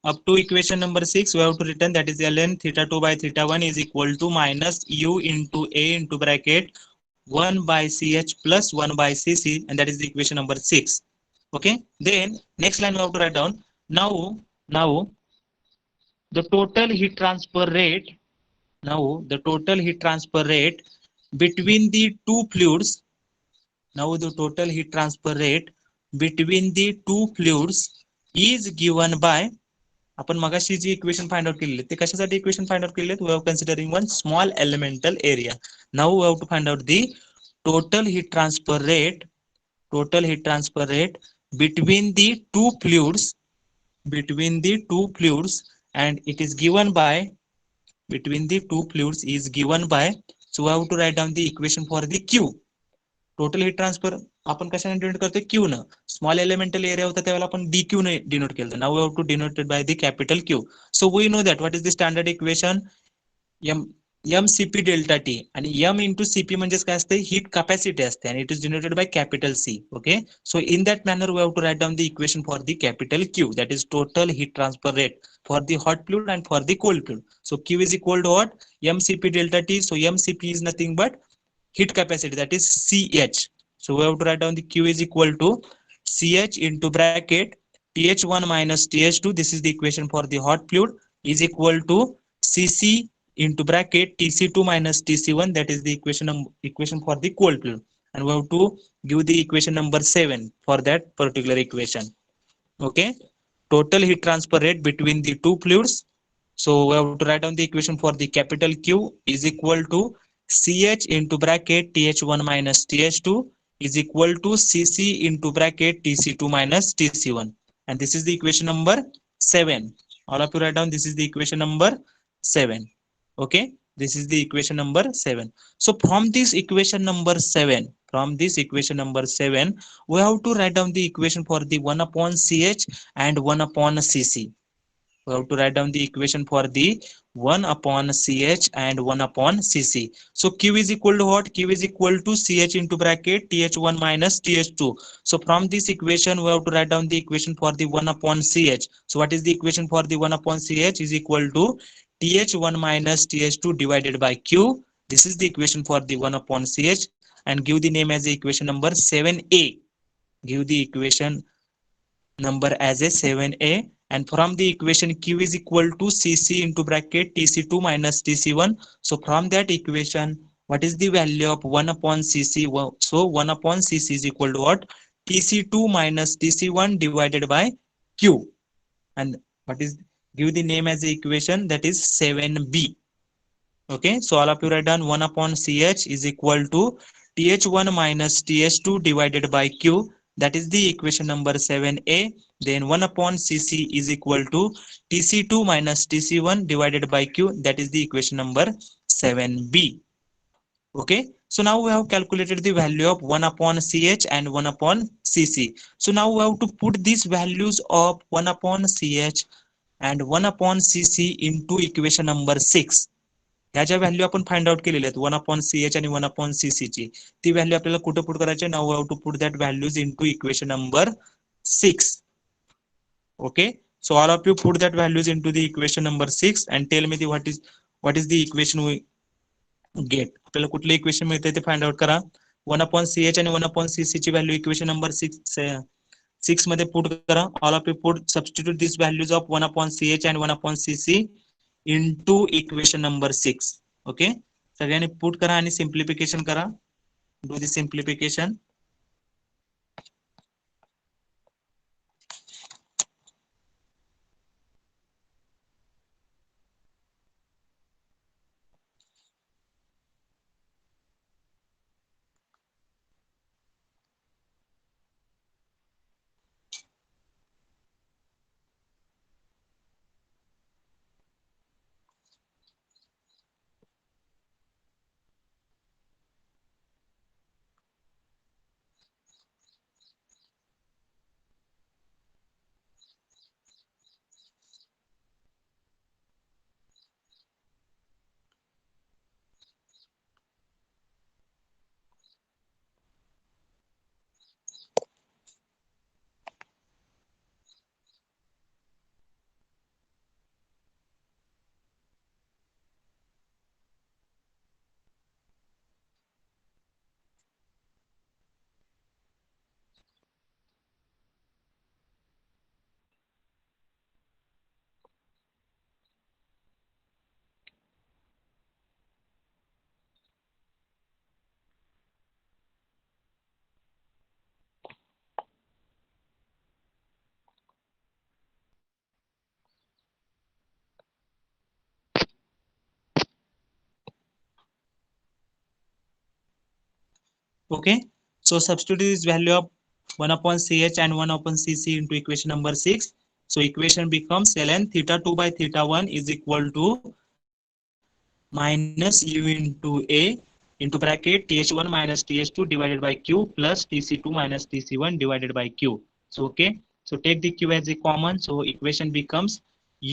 up to equation number 6 we have to return that is ln theta 2 by theta 1 is equal to minus u into a into bracket 1 by ch plus 1 by cc, and that is the equation number 6. Okay, then next line we have to write down. Now the total heat transfer rate, now the total heat transfer rate between the two fluids, now the total heat transfer rate between the two fluids is given by, आपण मगाशी जी equation find out केलेली ते कशासाठी equation find out केलेली, we are considering one small elemental area. Now we have to find out the total heat transfer rate, total heat transfer rate between the two fluids, between the two fluids, and it is given by, between the two fluids is given by, so we have to write down the equation for the q. Total heat transfer आपण कशाने denote करतो, Q न. Small elemental area होता त्यावेळेला आपण d Q ने denote केलं. Now we have to denoted by the capital Q. So we know that what is the standard equation, M M CP delta T, आणि M into CP म्हणजेच काय असते, heat capacity असते, आणि it is denoted by capital C. Okay, so in that manner we have to write down the equation for the capital Q, that is total heat transfer rate for the hot fluid and for the cold fluid. So Q is equal to what, mcp delta t. So mcp is nothing but heat capacity, that is ch. So we have to write down the q is equal to ch into bracket th1 minus th2, this is the equation for the hot fluid, is equal to cc into bracket tc2 minus tc1, that is the equation for the cold fluid, and we have to give the equation number 7 for that particular equation. Okay, total heat transfer rate between the two fluids. So we have to write down the equation for the capital Q is equal to ch into bracket th1 minus th2 is equal to cc into bracket tc2 minus tc1, and this is the equation number 7. All of you write down, this is the equation number 7. Okay, this is the equation number 7. So from this equation number 7, from this equation number 7, we have to write down the equation for the 1 upon ch and 1 upon cc. We have to write down the equation for the 1 upon ch and 1 upon cc. So q is equal to what, q is equal to ch into bracket th1 minus th2. So from this equation we have to write down the equation for the 1 upon ch. So what is the equation for the 1 upon ch, is equal to th1 minus th2 divided by q. This is the equation for the 1 upon ch, and give the name as the equation number 7a. Give the equation number as a 7a, and from the equation q is equal to cc into bracket tc2 minus tc1. So from that equation, what is the value of 1 upon cc? So 1 upon cc is equal to what, tc2 minus tc1 divided by q, and what is, give the name as the equation, that is 7b. Okay, so all of you write down 1 upon ch is equal to th1 minus th2 divided by q, that is the equation number 7a. Then 1 upon cc is equal to tc2 minus tc1 divided by q, that is the equation number 7b. Okay, so now we have calculated the value of 1 upon ch and 1 upon cc. So now we have to put these values of 1 upon ch and 1 upon cc into equation number 6. ह्या ज्या value आपण find out केलेल्या आहेत 1 upon C H आणि 1 upon CC ची, ती value आपल्याला कुठे पुट करायची, now we have to put that values into equation number 6. Okay, so all of you put that values into the equation number 6 and tell me the what is the equation we get. आपल्याला कुठले equation मिळते ते find out करा. 1 upon C H आणि 1 upon CC ची value equation number 6 मध्ये put करा. All of you put substitute this values of 1 upon C H and 1 upon cc into equation number 6. Okay, सगळ्यांनी पुट करा आणि सिम्प्लिफिकेशन करा. Do the simplification. Okay, so substitute this value of 1 upon ch and 1 upon cc into equation number 6. So equation becomes ln theta 2 by theta 1 is equal to minus u into a into bracket th1 minus th2 divided by q plus tc2 minus tc1 divided by q. So okay, so take the q as a common, so equation becomes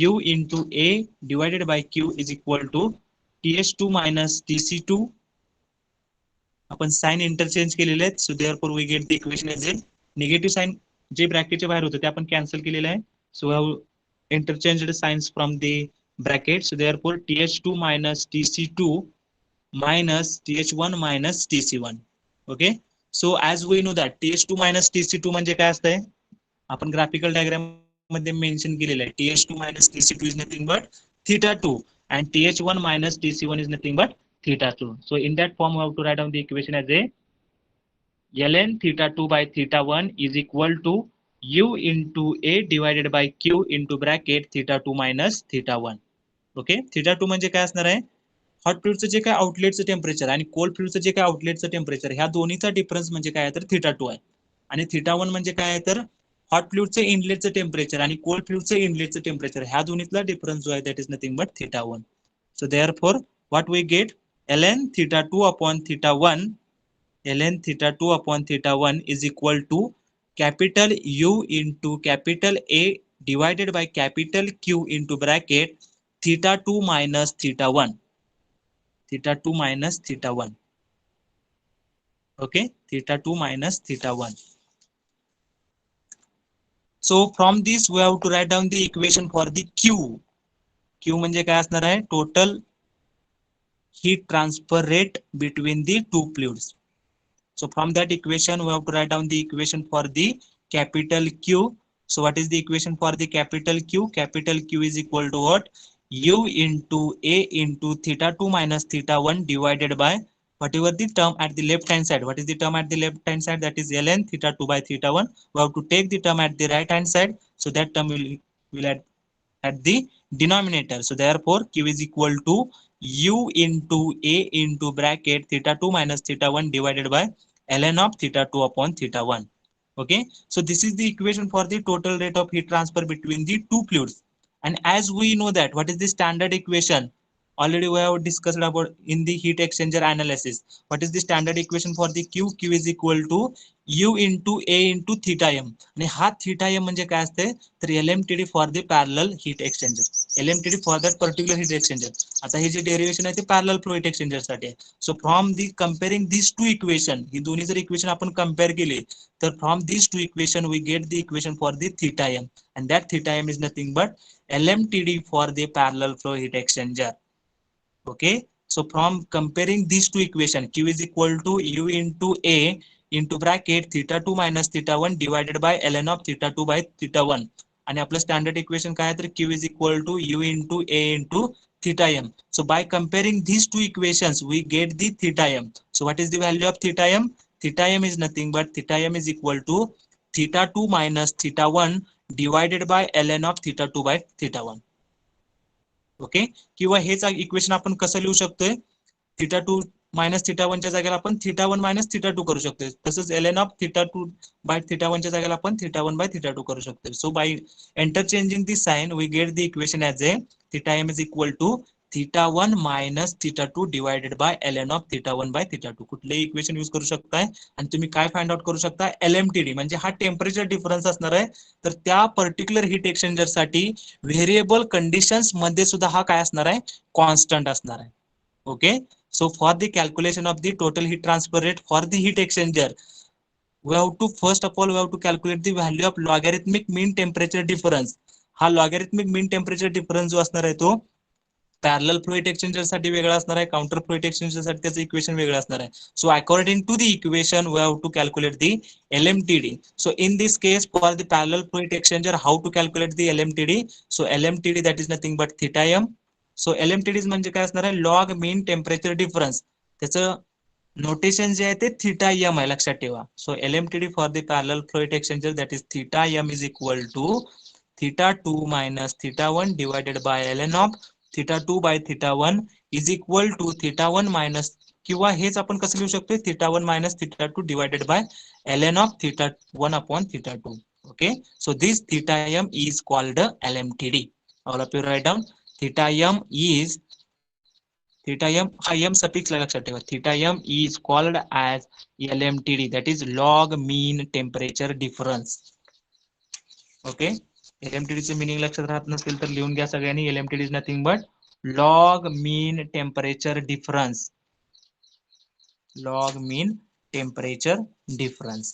u into a divided by q is equal to th2 minus tc2. आपण sign interchange केलेले आहेत, so therefore we get the equation as a negative sign जे ब्रॅकेटच्या बाहेर होतं ते आपण cancel केलेलं आहे. So we have interchanged signs from the bracket. So therefore th2 minus tc2 minus th1 minus tc1. Okay, so as we know that th2 minus tc2 म्हणजे काय असतंय, आपण ग्राफिकल डायग्राम मध्ये मेन्शन केलेलं आहे. th2 minus tc2 is nothing but theta 2 and th1 minus tc1 is nothing but theta 2. So in that form we have to write down the equation as a ln theta 2 by theta 1 is equal to u into a divided by q into bracket theta 2 minus theta 1. Okay, theta 2 म्हणजे काय असणार आहे, hot फ्लुइडचं जे काय आउटलेटचं temperature आणि cold फ्लुइडचं जे काय आउटलेटचं temperature, ह्या दोन्हीचा difference म्हणजे काय आहे तर थीटा 2 आहे. आणि थीटा 1 म्हणजे काय आहे तर हॉट फ्लुइडचं इनलेटचं टेम्परेचर आणि कोल्ड फ्लुइडचं इनलेटचं टेम्परेचर, ह्या दोन्हीतला डिफरन्स जो आहे that is nothing but theta 1. So therefore what we get ln theta 2 upon theta 1, ln theta 2 upon theta 1 is equal to capital U into capital A divided by capital Q into bracket theta 2 minus theta 1. Theta 2 minus theta 1. Okay, theta 2 minus theta 1. So from this we have to write down the equation for the Q. Q म्हणजे काय असणार आहे, total heat transfer rate between the two fluids. So from that equation we have to write down the equation for the capital Q. So what is the equation for the capital Q? Capital Q is equal to what? U into A into theta 2 minus theta 1 divided by whatever the term at the left hand side. What is the term at the left hand side? That is ln theta 2 by theta 1. We have to take the term at the right hand side. So that term will add at the denominator. So therefore Q is equal to U into A into bracket theta 2 minus theta 1 divided by ln of theta 2 upon theta 1. Okay, so this is the equation for the total rate of heat transfer between the two fluids. And as we know that what is the standard equation, already we have discussed about in the heat exchanger analysis. What is the standard equation for the Q? Q is equal to U into A into theta m. आणि हा theta m म्हणजे काय असते तर LMTD for the parallel heat exchanger, LMTD for that particular heat exchanger. आता हे जे derivation आहे ते parallel flow heat exchanger साठी आहे. So from the comparing this two equation, ही दोन्ही जर इक्वेशन आपण कंपेअर केली तर from this two equation we get the equation for the theta m, and that theta m is nothing but LMTD for the parallel flow heat exchanger. Okay, so from comparing these two equation, Q is equal to U into A into bracket theta 2 minus theta 1 divided by ln of theta 2 by theta 1. आणि आपलं standard equation काय आहे तर Q is equal to U into A into theta m. So by comparing these two equations we get the theta m. So what is the value of theta m? Theta m is nothing but theta m is equal to theta 2 minus theta 1 divided by ln of theta 2 by theta 1. Okay, किंवा हेच equation आपण कसं लिहू शकतोय, theta 2 minus theta 1 च्या जागेला आपण theta 1 minus theta 2 करू शकतोय. तसंच ln of theta 2 by theta 1 च्या जागेला आपण थीटा 1 बाय थीटा 2 करू शकतोय. So by interchanging the sign we get the equation as a theta m is equal to theta 1 minus theta 2 divided by ln of थीटा 1 बाय थीटा 2. कुठलेही equation use करू शकताय आणि तुम्ही काय फाइंड आउट करू शकता, LMTD म्हणजे हा टेम्परेचर डिफरन्स असणार आहे. तर त्या पर्टिक्युलर हीट एक्सचेंजर साठी व्हेरिएबल कंडिशन्स मध्ये सुद्धा हा काय असणार आहे, कॉन्स्टंट असणार आहे. Okay, so for the calculation of the total heat transfer rate for the heat exchanger we have to first of all we have to calculate the value of logarithmic mean temperature difference. हा logarithmic mean temperature difference जो असणार आहे तो parallel flow heat exchanger साठी वेगळा असणार आहे, counter flow heat exchanger साठी त्याचं इक्वेशन वेगळं असणार आहे. So according to the equation we have to calculate the LMTD. So in this case for the parallel flow heat exchanger how to calculate the LMTD? So LMTD that is nothing but theta m. So LMTD म्हणजे काय असणार आहे, log mean temperature difference. त्याचं notation जे आहे ते theta m आहे, लक्षात ठेवा. So LMTD for the parallel flow heat exchanger that is theta m is equal to theta 2 minus theta 1 divided by ln of theta 2 by theta 1 is equal to theta 1 minus किंवा हेच आपण कसं लिहू शकतो, θ1 minus θ2 divided by ln of θ1 upon θ2. Okay, so this θm is called LMTD. All of you write down. θm is, θm हा m suffix लक्षात ठेवा. θm is called as LMTD, that is log mean temperature difference. Okay, LMTD चे meaning लक्षात राहत नसेल तर लिहून घ्या सगळ्यांनी. LMTD is nothing but log mean temperature difference. Log mean temperature difference.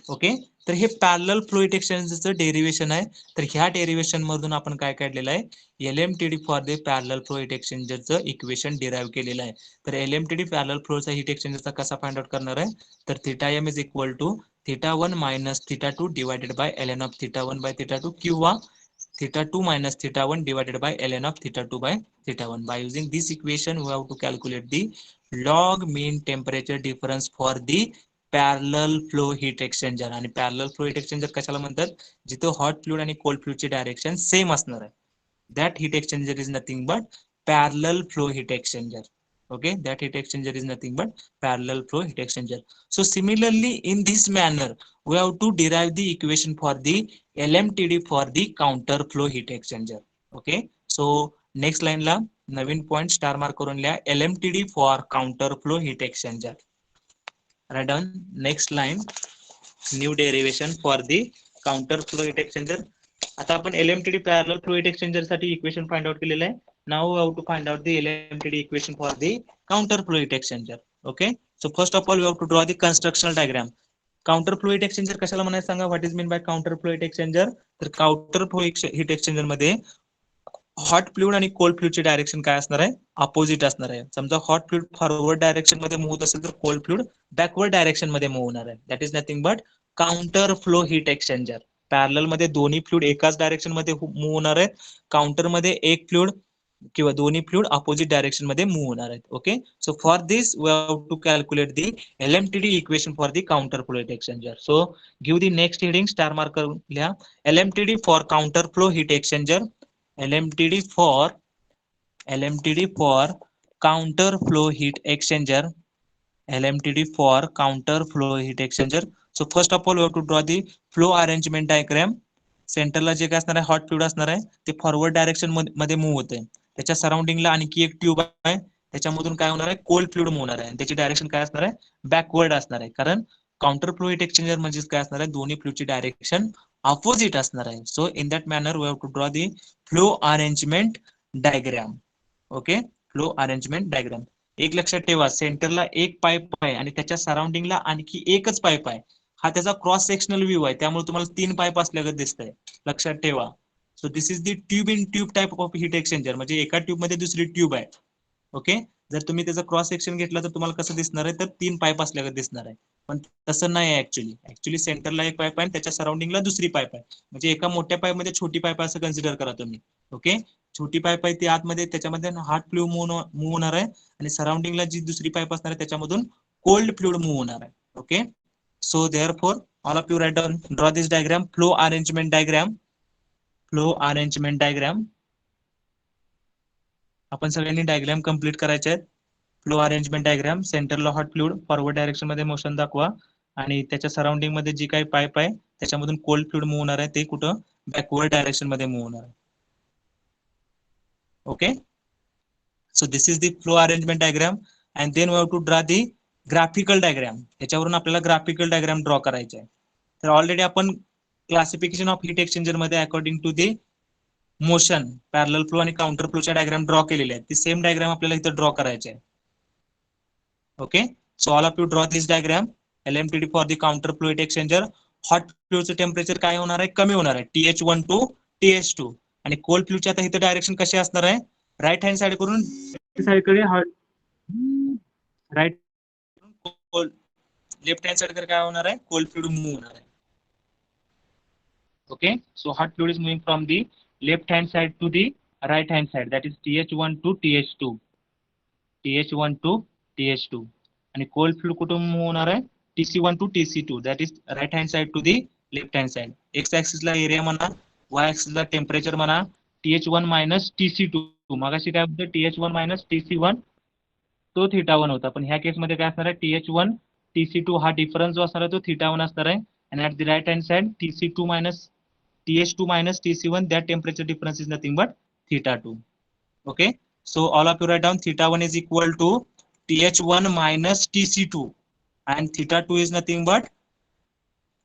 Okay, तर हे पॅरलल फ्लो हीट एक्सचेंजरचं डेरिवेशन आहे. तर ह्या डेरिवेशन मधून आपण काय काढलेलं आहे, LMTD for the parallel flow heat एक्सचेंजरचं इक्वेशन डिराईव्ह केलेलं आहे. तर LMTD पॅरलल फ्लोचा हीट एक्सचेंजरचा कसा फाइंड आउट करणार आहे, तर θm is equal to θ1 minus θ2 divided by ln of θ1 by θ2 किंवा θ2 minus θ1 divided by ln of θ2 by θ1. By using this equation, we have to calculate the log mean temperature difference for the parallel flow heat exchanger. आणि parallel flow heat exchanger कशाला म्हणतात, जिथे hot fluid आणि cold फ्लुइडची direction same असणार आहे. That heat exchanger is nothing but parallel flow heat exchanger. Okay, that heat exchanger is nothing but parallel flow heat exchanger. So similarly, in this manner, we have to derive the equation for the LMTD for the counter flow heat exchanger. Okay, so next line La Naveen point star mark करून लिहा, LMTD for counter flow heat exchanger. Write down next line, new derivation for the counter flow heat exchanger. आता आपण LMTD parallel flow heat exchanger साठी equation find out केलेलं आहे. Now we have to find out the LMTD equation for the counter flow heat exchanger. Okay, so first of all we have to draw the constructional diagram. Counter flow heat exchanger कशाला म्हणायचं सांगा, what is mean by counter flow heat exchanger. तर counter flow heat exchanger मध्ये hot fluid आणि cold फ्लुइडची direction काय असणार आहे, अपोजिट असणार आहे. समजा हॉट फ्लुइड फॉरवर्ड डायरेक्शन मध्ये मूव्ह होत असेल तर कोल्ड फ्लुइड बॅकवर्ड डायरेक्शन मध्ये मूव्ह होणार आहे. That is nothing but counter flow heat exchanger. Parallel मध्ये दोन्ही फ्लुइड एकाच डायरेक्शन मध्ये मूव्ह होणार आहेत. काउंटर मध्ये एक फ्लुइड किंवा दोन्ही फ्लुइड अपोजिट डायरेक्शन मध्ये मूव्ह होणार आहेत. Okay, so for this we have to calculate the LMTD equation for the counter flow heat exchanger. So give the next heading, star mark करून लिहा, LMTD for counter flow heat exchanger. LMTD for counter flow heat exchanger. LMTD for counter flow heat exchanger. So first of all, we have to draw the flow arrangement diagram. सेंटरला जे काय असणार आहे, hot fluid असणार आहे, ते forward direction मध्ये move होते. त्याच्या सराउंडिंगला आणखी एक ट्यूब आहे, त्याच्यामधून काय होणार आहे, कोल्ड फ्लुइड मूव्ह होणार आहे. आणि त्याची डायरेक्शन काय असणार आहे, बॅकवर्ड असणार आहे. कारण काउंटर फ्लो हीट एक्सचेंजर म्हणजे काय असणार आहे, दोन्ही फ्लुइडची डायरेक्शन अपोजिट असणार आहे. So in that manner we have to draw the flow arrangement diagram. Okay, flow arrangement diagram. एक लक्षात ठेवा, सेंटरला एक पाईप आहे आणि त्याच्या सराउंडिंगला आणखी एकच पाईप आहे. हा त्याचा क्रॉस सेक्शनल व्ह्यू आहे, त्यामुळे तुम्हाला तीन पाईप असल्यागत दिसतंय. लक्षात ठेवा. सो this is the tube in tube type of heat exchanger. म्हणजे एका ट्यूब मध्ये दुसरी ट्यूब आहे. ओके, जर तुम्ही त्याचा क्रॉस सेक्शन घेतला तर तुम्हाला कसं दिसणार आहे, तर तीन पाईप असल्यागत दिसणार आहे. पण तसं नाही आहे ऍक्च्युली सेंटरला एक पाईप आहे, त्याच्या सराउंडिंगला दुसरी पाईप आहे. म्हणजे एका मोठ्या पाईप मध्ये छोटी पाईप असं कन्सिडर करा तुम्ही. ओके, छोटी पाईप आहे ती आतमध्ये, त्याच्यामध्ये हॉट फ्लुइड मूव्ह होणार आहे आणि सराउंडिंगला जी दुसरी पाईप असणार आहे त्याच्यामधून कोल्ड फ्लुइड मूव्ह होणार आहे. Okay, so therefore all of you write down, draw this diagram, flow arrangement diagram. Flow arrangement diagram. आपण सगळ्यांनी डायग्राम कंप्लीट करायचे आहेत. फ्लो अरेंजमेंट डायग्राम, सेंटरला हॉट फ्लुइड फॉरवर्ड डायरेक्शन मध्ये मोशन दाखवा आणि त्याच्या सराउंडिंग मध्ये जी काही पाईप आहे त्याच्यामधून कोल्ड फ्लुइड मूव्ह होणार आहे ते कुठं, बॅकवर्ड डायरेक्शन मध्ये मूव्ह होणार आहे. Okay, so this is the flow arrangement diagram and then we have to draw the graphical diagram. याच्यावरून आपल्याला ग्राफिकल डायग्राम ड्रॉ करायचे आहे. तर ऑलरेडी आपण क्लासिफिकेशन ऑफ हीट एक्सचेंजर मध्ये according to the motion parallel flow आणि counter फ्लोच्या diagram draw केलेले आहेत. ती सेम डायग्राम आपल्याला इथे ड्रॉ करायचे आहे. Okay, so all of you draw this diagram. LMTD for the counter flow heat exchanger. Hot फ्लुइडचं टेम्परेचर काय होणार आहे, कमी होणार आहे, TH1 टू TH2. आणि कोल्ड फ्लुइडची आता इथे डायरेक्शन कशी असणार आहे, राईट हँड साइड करून साइडकडे hot, right cold, left hand side काय होणार आहे, कोल्ड फ्लुइड मूव्ह होणार आहे. Okay, so hot fluid is moving from the left hand side to the right hand side, that is TH1 to TH2. TH1 to TH2. आणि cold fluid कुठून move होणार आहे, TC1 to TC2, that is right hand side to the left hand side. X axis La area म्हणा, Y axis ला temperature म्हणा, TH1 minus TC2. मगाशी काय होतं, TH1 minus TC1 तो θ1 होता. पण ह्या केसमध्ये काय असणार आहे, TH1 TC2 हा डिफरन्स जो असणार आहे तो θ1 असणार आहे. आणि at the right hand side TC2 minus TH2 minus TC1, that temperature difference is nothing but θ2. Okay, so all of you write down θ1 is equal to TH1 minus TC2 and θ2 is nothing but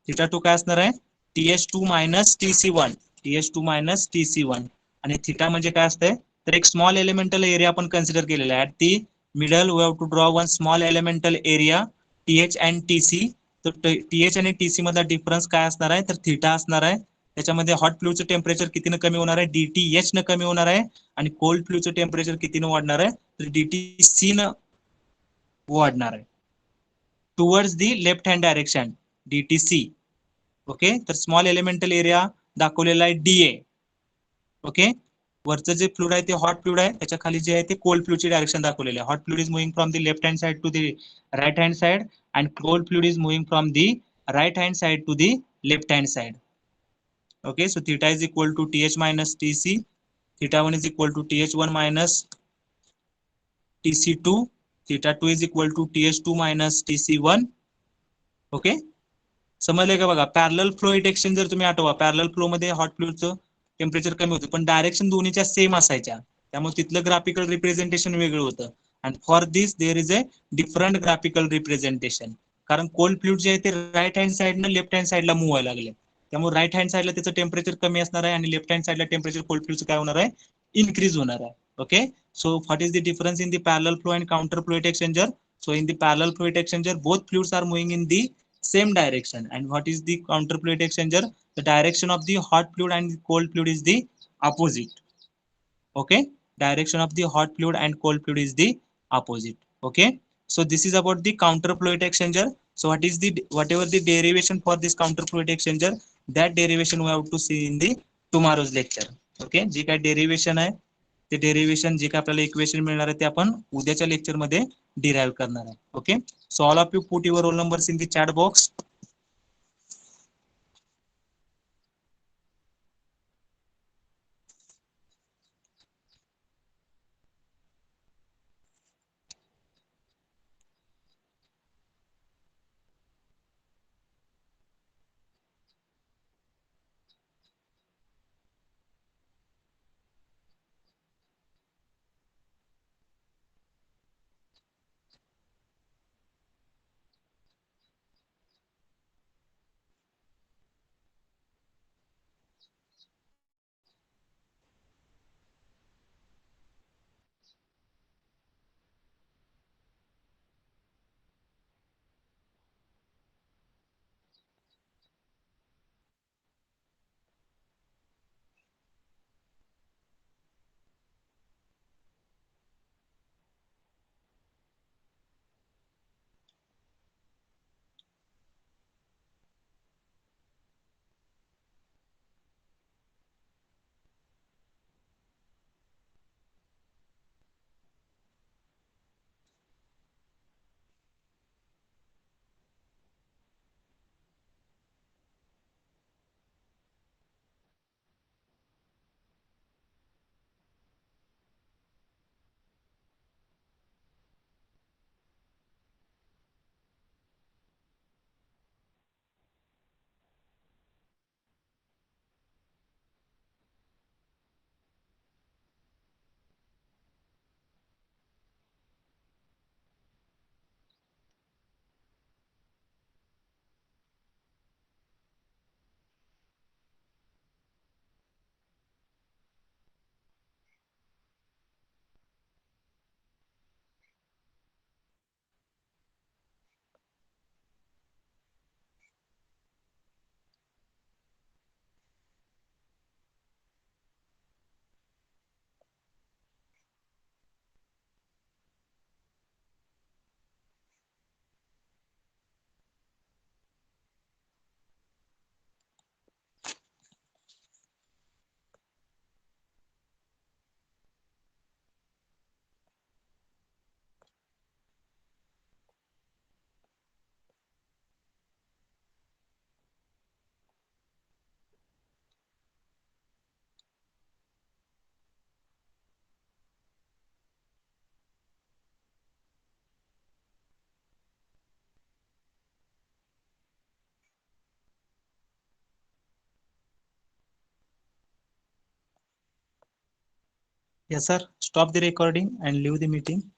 θ2 काय असणार आहे, TH2 minus TC1, TH2 minus TC1. आणि θ म्हणजे काय असतंय, तर एक small elemental area आपण कन्सिडर केलेला आहे. At the middle we have to draw one small elemental area TH and TC. तर TH आणि TC मधला डिफरन्स काय असणार आहे, तर θ असणार आहे. त्याच्यामध्ये हॉट फ्लूचं टेम्परेचर कितीनं कमी होणार आहे, DTH न कमी होणार आहे. आणि कोल्ड फ्लूचं टेम्परेचर कितीनं वाढणार आहे, तर DTC न वाढणार आहे. Towards the left hand direction DTC. Okay, तर स्मॉल एलिमेंटल एरिया दाखवलेला आहे DA. ओके, वरचं जे फ्लूड आहे ते हॉट फ्लूड आहे, त्याच्या खाली जे आहे ते कोल्ड फ्लूडची डायरेक्शन दाखवलेली आहे. Hot fluid is moving from the left hand side to the right hand side and cold fluid is moving from the right hand side to the left hand side. Okay, so theta is equal to TH minus TC, θ1 is equal to TH1 minus TC2, θ2 is equal to TH2 minus TC1. Okay, समजलंय का बघा. Parallel flow heat exchanger तुम्ही आठवा, parallel flow मध्ये hot फ्लूडचं temperature कमी होतं, पण डायरेक्शन दोन्हीच्या सेम असायच्या, त्यामुळे तिथलं ग्राफिकल रिप्रेझेंटेशन वेगळं होतं. And for this there is a different graphical representation. कारण कोल्ड फ्लूड जे आहे ते राईट हँड साईडनं लेफ्ट हँड साईडला मूव्ह व्हायला लागले, त्यामुळे राईट हँड साईडला त्याचं टेम्परेचर कमी असणार आहे आणि लेफ्ट हँड साईडला टेम्परेचर कोल्ड फ्लूडचं काय होणार आहे, इन्क्रीज होणार आहे. Okay, so what is the difference in the parallel flow and counter flow heat exchanger? So in the parallel flow heat exchanger both fluids are moving in the same direction. And what is the counter flow heat exchanger? The direction of the hot fluid and cold fluid is the opposite. Okay, direction of the hot fluid and cold fluid is the opposite. Okay, so this is about the counter flow heat exchanger. So what is the whatever the derivation for this counter flow heat exchanger, that derivation we have to see in the tomorrow's lecture. Okay, जी काय derivation आहे ते derivation जे काय आपल्याला equation मिळणार आहे ते आपण उद्याच्या लेक्चर मध्ये डिराइव्ह करणार आहे. Okay, so all of you put your roll numbers in the chat box. Yes, sir. Stop the recording and leave the meeting.